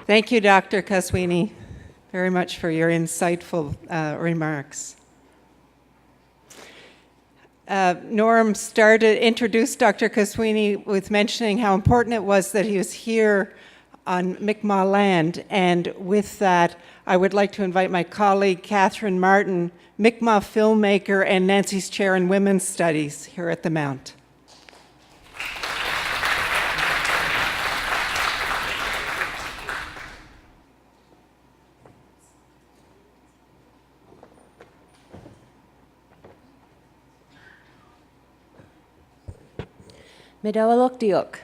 Thank you, Dr. Kaswini, very much for your insightful remarks. Norm introduced Dr. Kaswini with mentioning how important it was that he was here on Mi'kmaq land, and with that, I would like to invite my colleague, Catherine Martin, Mi'kmaq filmmaker and Nancy's Chair in Women's Studies here at the Mount. Medawalok diok.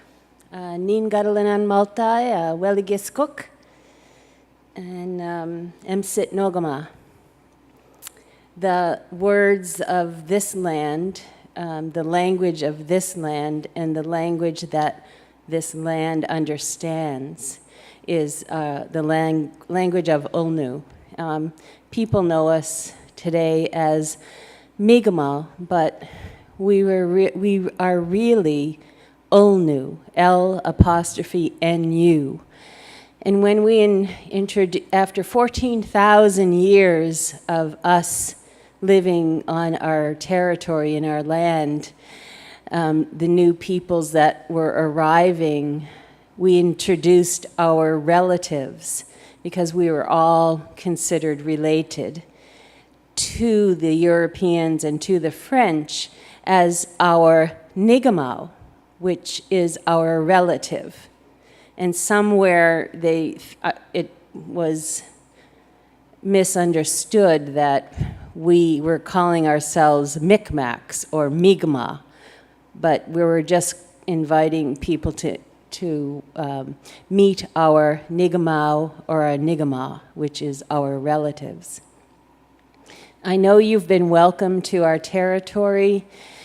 Nin Gadalinan Maltai, Weligiskuk, and Emsit Nogama. The words of this land, the language of this land, and the language that this land understands is the language of Ulnu. People know us today as Mi'kmaq, but we are really Ulnu, L''N''U. And when we after 14,000 years of us living on our territory, in our land, the new peoples that were arriving, we introduced our relatives, because we were all considered related, to the Europeans and to the French as our Nigamau, which is our relative. And somewhere it was misunderstood that we were calling ourselves Micmacs or Mi'kmaq, but we were just inviting people to meet our Nigamau or our Nigamau, which is our relatives. I know you've been welcome to our territory.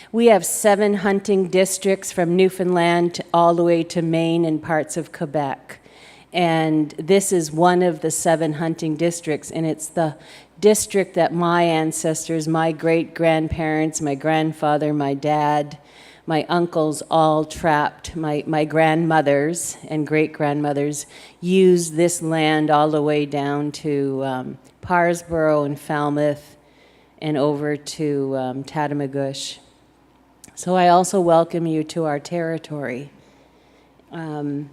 We have 7 hunting districts from Newfoundland all the way to Maine and parts of Quebec. And this is one of the 7 hunting districts, and it's the district that my ancestors, my great-grandparents, my grandfather, my dad, my uncles all trapped, my grandmothers and great-grandmothers used this land all the way down to Parsboro and Falmouth and over to Tatamagouche. So I also welcome you to our territory. And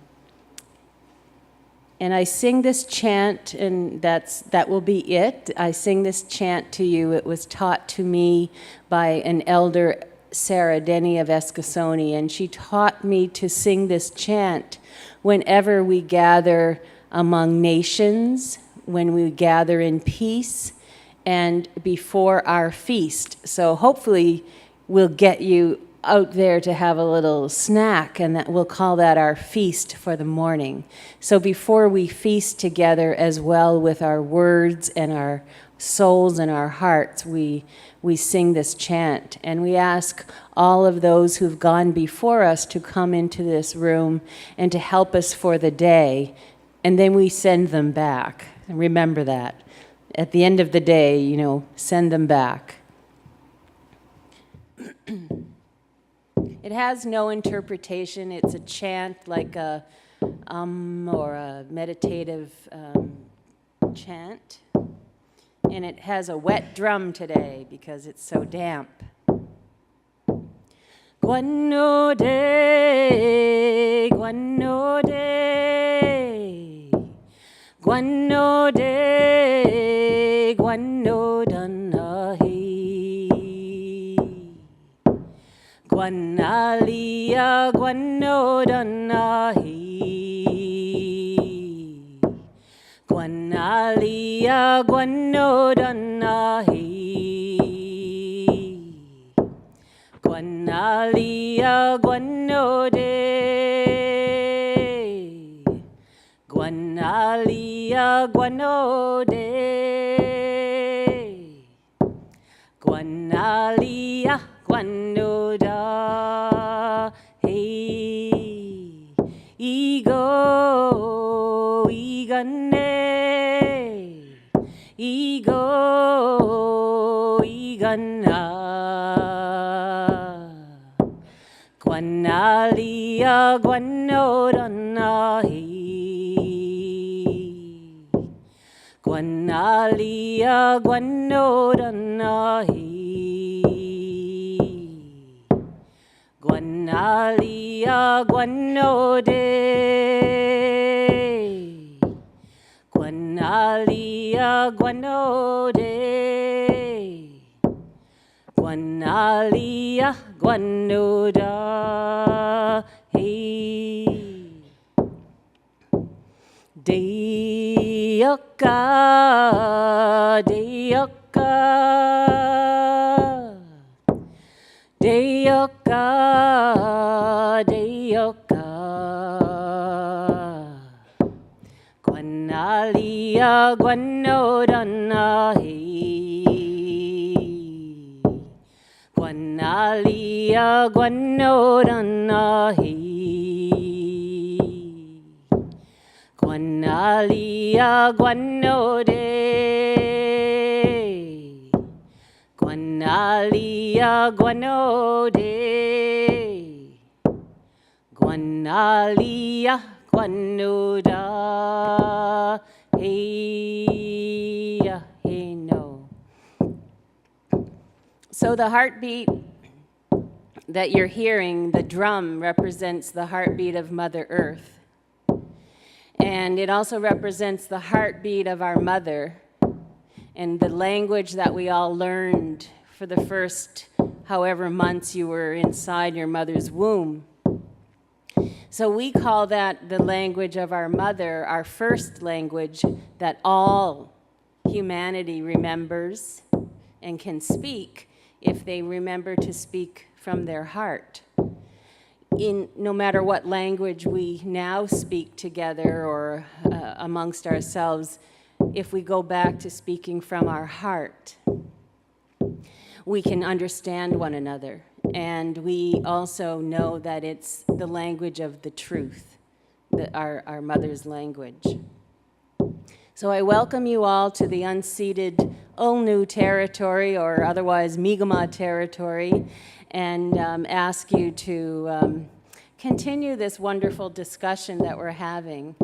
I sing this chant, and that will be it. I sing this chant to you. It was taught to me by an elder, Sarah Denny of Eskasoni, and she taught me to sing this chant whenever we gather among nations, when we gather in peace, and before our feast. So hopefully we'll get you out there to have a little snack, and that we'll call that our feast for the morning. So before we feast together as well with our words and our souls and our hearts, we sing this chant, and we ask all of those who've gone before us to come into this room and to help us for the day, and then we send them back. And remember that. At the end of the day, send them back. It has no interpretation. It's a chant like a or a meditative chant. And it has a wet drum today because it's so damp. Guano de, guano de, guano de, guano danahi. Guanalia, guano danahi. Guanalia, guano danahi. Guanalia, guano de. Guanalia, guano de. Guanalia, guano da. Hey, ego, igane. Ego, igana. Guanalia, guano danahi. Guanalia guanodanahi. Guanalia guanode. Guanalia guanode. Guanalia guanoda. Deyoka, deyoka, deyoka, deyoka. Guanalia guanodanahi. Guanalia guanodanahi. Guanalia guanode. Guanalia guanode. Guanalia guanoda. Hey, hey, no. So the heartbeat that you're hearing, the drum, represents the heartbeat of Mother Earth. And it also represents the heartbeat of our mother and the language that we all learned for the first however months you were inside your mother's womb. So we call that the language of our mother, our first language that all humanity remembers and can speak if they remember to speak from their heart. In no matter what language we now speak together or amongst ourselves, if we go back to speaking from our heart, we can understand one another. And we also know that it's the language of the truth, our mother's language. So I welcome you all to the unceded Ulnu territory, or otherwise Mi'kmaq territory, and ask you to continue this wonderful discussion that we're having.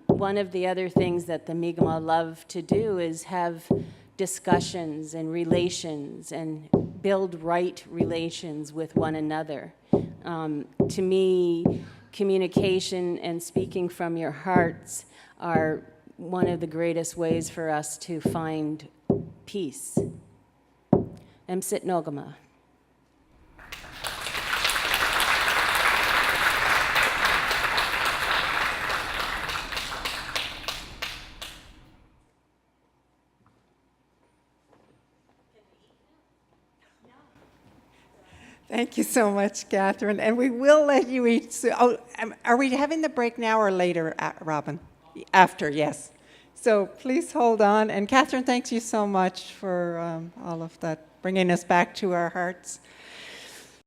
One of the other things that the Mi'kmaq love to do is have discussions and relations and build right relations with one another. To me, communication and speaking from your hearts are one of the greatest ways for us to find peace. Emsit Nogama. Thank you so much, Catherine. And we will let you eat soon. Oh, are we having the break now or later, Robin? After, yes. So please hold on. And Catherine, thanks you so much for all of that, bringing us back to our hearts.